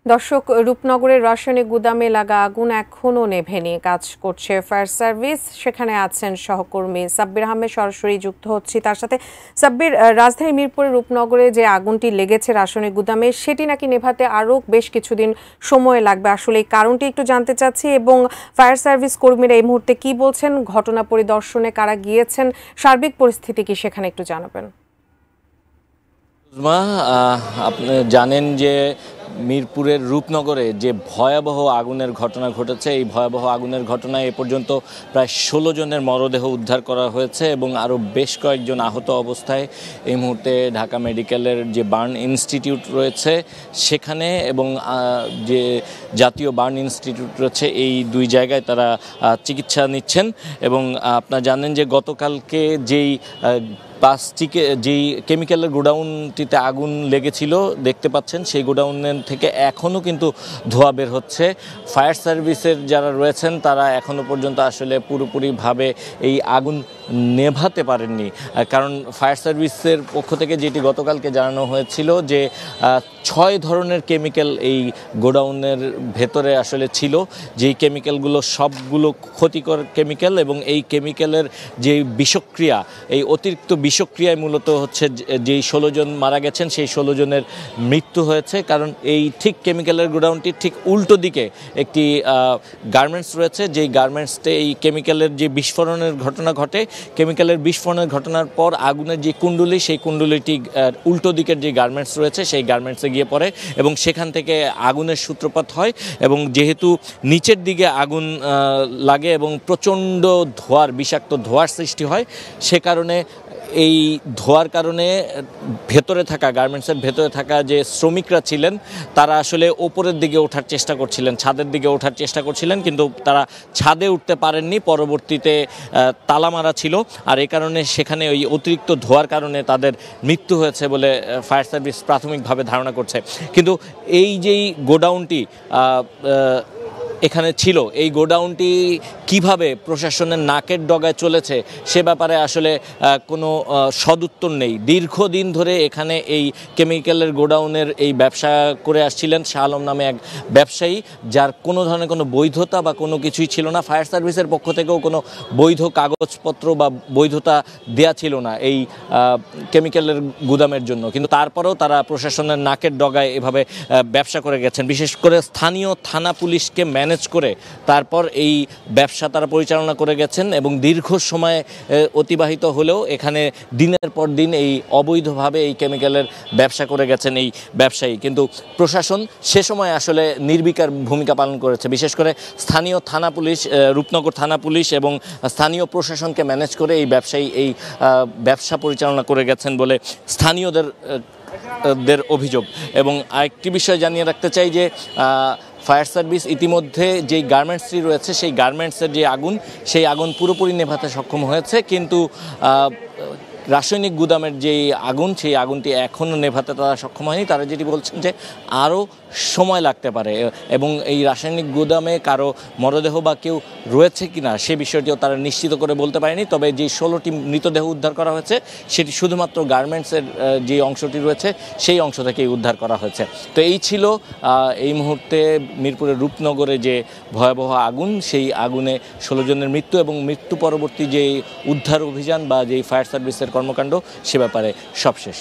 দর্শক, রূপনগরের রাসায়নিক গুদামে লাগা আগুন এখনও নেভেনি। কাজ করছে ফায়ার সার্ভিস। সেখানে আছেন সহকর্মী সাব্বির আহমেদ, সরাসরি যুক্ত হচ্ছি তার সাথে। সাব্বির, রাজধানী মিরপুরের রূপনগরে যে আগুনটি লেগেছে রাসায়নিক গুদামে, সেটি নাকি নেভাতে আরও বেশ কিছুদিন সময় লাগবে। আসলে এই কারণটি একটু জানতে চাচ্ছি, এবং ফায়ার সার্ভিস কর্মীরা এই মুহূর্তে কি বলছেন, ঘটনা পরিদর্শনে কারা গিয়েছেন, সার্বিক পরিস্থিতি কি সেখানে একটু জানাবেন। আপনি জানেন যে মিরপুরের রূপনগরে যে ভয়াবহ আগুনের ঘটনা ঘটেছে, এই ভয়াবহ আগুনের ঘটনায় এ পর্যন্ত প্রায় 16 জনের মরদেহ উদ্ধার করা হয়েছে এবং আরও বেশ কয়েকজন আহত অবস্থায় এই মুহূর্তে ঢাকা মেডিকেলের যে বার্ন ইনস্টিটিউট রয়েছে সেখানে এবং যে জাতীয় বার্ন ইনস্টিটিউট রয়েছে, এই দুই জায়গায় তারা চিকিৎসা নিচ্ছেন। এবং আপনারা জানেন যে গতকালকে যেই যেই কেমিক্যালের গোডাউনটিতে আগুন লেগেছিল দেখতে পাচ্ছেন, সেই গোডাউনের থেকে এখনও কিন্তু ধোঁয়া বের হচ্ছে। ফায়ার সার্ভিসের যারা রয়েছেন তারা এখনও পর্যন্ত আসলে পুরোপুরিভাবে এই আগুন নেভাতে পারেননি, কারণ ফায়ার সার্ভিসের পক্ষ থেকে যেটি গতকালকে জানানো হয়েছিল যে 6 ধরনের কেমিক্যাল এই গোডাউনের ভেতরে আসলে ছিল, যেই কেমিক্যালগুলো সবগুলো ক্ষতিকর কেমিক্যাল, এবং এই কেমিক্যালের যে বিষক্রিয়া, এই অতিরিক্ত বিষক্রিয়ায় মূলত হচ্ছে যেই 16 জন মারা গেছেন সেই 16 জনের মৃত্যু হয়েছে। কারণ এই ঠিক কেমিক্যালের গোডাউনটির ঠিক উল্টো দিকে একটি গার্মেন্টস রয়েছে, যেই গার্মেন্টসে এই কেমিক্যালের যে বিস্ফোরণের ঘটনা ঘটে, কেমিক্যালের বিস্ফোরণের ঘটনার পর আগুনের যে কুণ্ডলী, সেই কুণ্ডলীটি উল্টো দিকের যে গার্মেন্টস রয়েছে সেই গার্মেন্টসে গিয়ে পড়ে এবং সেখান থেকে আগুনের সূত্রপাত হয়। এবং যেহেতু নিচের দিকে আগুন লাগে এবং প্রচণ্ড ধোঁয়ার, বিষাক্ত ধোঁয়ার সৃষ্টি হয়, সে কারণে এই ধোঁয়ার কারণে ভেতরে থাকা, গার্মেন্টসের ভেতরে থাকা যে শ্রমিকরা ছিলেন তারা আসলে ওপরের দিকে ওঠার চেষ্টা করছিলেন, ছাদের দিকে ওঠার চেষ্টা করছিলেন, কিন্তু তারা ছাদে উঠতে পারেননি। পরবর্তীতে তালা মারা ছিল, আর এই কারণে সেখানে ওই অতিরিক্ত ধোঁয়ার কারণে তাদের মৃত্যু হয়েছে বলে ফায়ার সার্ভিস প্রাথমিকভাবে ধারণা করছে। কিন্তু এই যেই গোডাউনটি এখানে ছিল, এই গোডাউনটি কিভাবে প্রশাসনের নাকের ডগায় চলেছে সে ব্যাপারে আসলে কোনো সদুত্তর নেই। দীর্ঘদিন ধরে এখানে এই কেমিক্যালের গোডাউনের এই ব্যবসা করে আসছিলেন শাহ আলম নামে এক ব্যবসায়ী, যার কোনো ধরনের কোনো বৈধতা বা কোনো কিছুই ছিল না। ফায়ার সার্ভিসের পক্ষ থেকেও কোনো বৈধ কাগজপত্র বা বৈধতা দেয়া ছিল না এই কেমিক্যালের গুদামের জন্য, কিন্তু তারপরেও তারা প্রশাসনের নাকের ডগায় এভাবে ব্যবসা করে গেছেন। বিশেষ করে স্থানীয় থানা পুলিশকে ম্যানেজ করে তারপর এই ব্যবসা তারা পরিচালনা করে গেছেন, এবং দীর্ঘ সময় অতিবাহিত হলেও এখানে দিনের পর দিন এই অবৈধভাবে এই কেমিক্যালের ব্যবসা করে গেছেন এই ব্যবসায়ী। কিন্তু প্রশাসন সে সময় আসলে নির্বিকার ভূমিকা পালন করেছে। বিশেষ করে স্থানীয় থানা পুলিশ, রূপনগর থানা পুলিশ এবং স্থানীয় প্রশাসনকে ম্যানেজ করে এই ব্যবসায়ী এই ব্যবসা পরিচালনা করে গেছেন বলে স্থানীয়দের অভিযোগ। এবং আরেকটি বিষয় জানিয়ে রাখতে চাই যে ফায়ার সার্ভিস ইতিমধ্যে যেই গার্মেন্টসটি রয়েছে সেই গার্মেন্টসের যে আগুন, সেই আগুন পুরোপুরি নেভাতে সক্ষম হয়েছে, কিন্তু রাসায়নিক গুদামের যেই আগুন, সেই আগুনটি এখনও নেভাতে তারা সক্ষম হয়নি। তারা যেটি বলছেন যে আরও সময় লাগতে পারে, এবং এই রাসায়নিক গুদামে কারো মরদেহ বা কেউ রয়েছে কিনা সে বিষয়টিও তারা নিশ্চিত করে বলতে পারেনি। তবে যে 16টি মৃতদেহ উদ্ধার করা হয়েছে সেটি শুধুমাত্র গার্মেন্টসের যে অংশটি রয়েছে সেই অংশ থেকেই উদ্ধার করা হয়েছে। তো এই ছিল এই মুহূর্তে মিরপুরের রূপনগরে যে ভয়াবহ আগুন, সেই আগুনে 16 জনের মৃত্যু এবং মৃত্যু পরবর্তী যে উদ্ধার অভিযান বা যেই ফায়ার সার্ভিসের কর্মকাণ্ড, সে ব্যাপারে সবশেষ।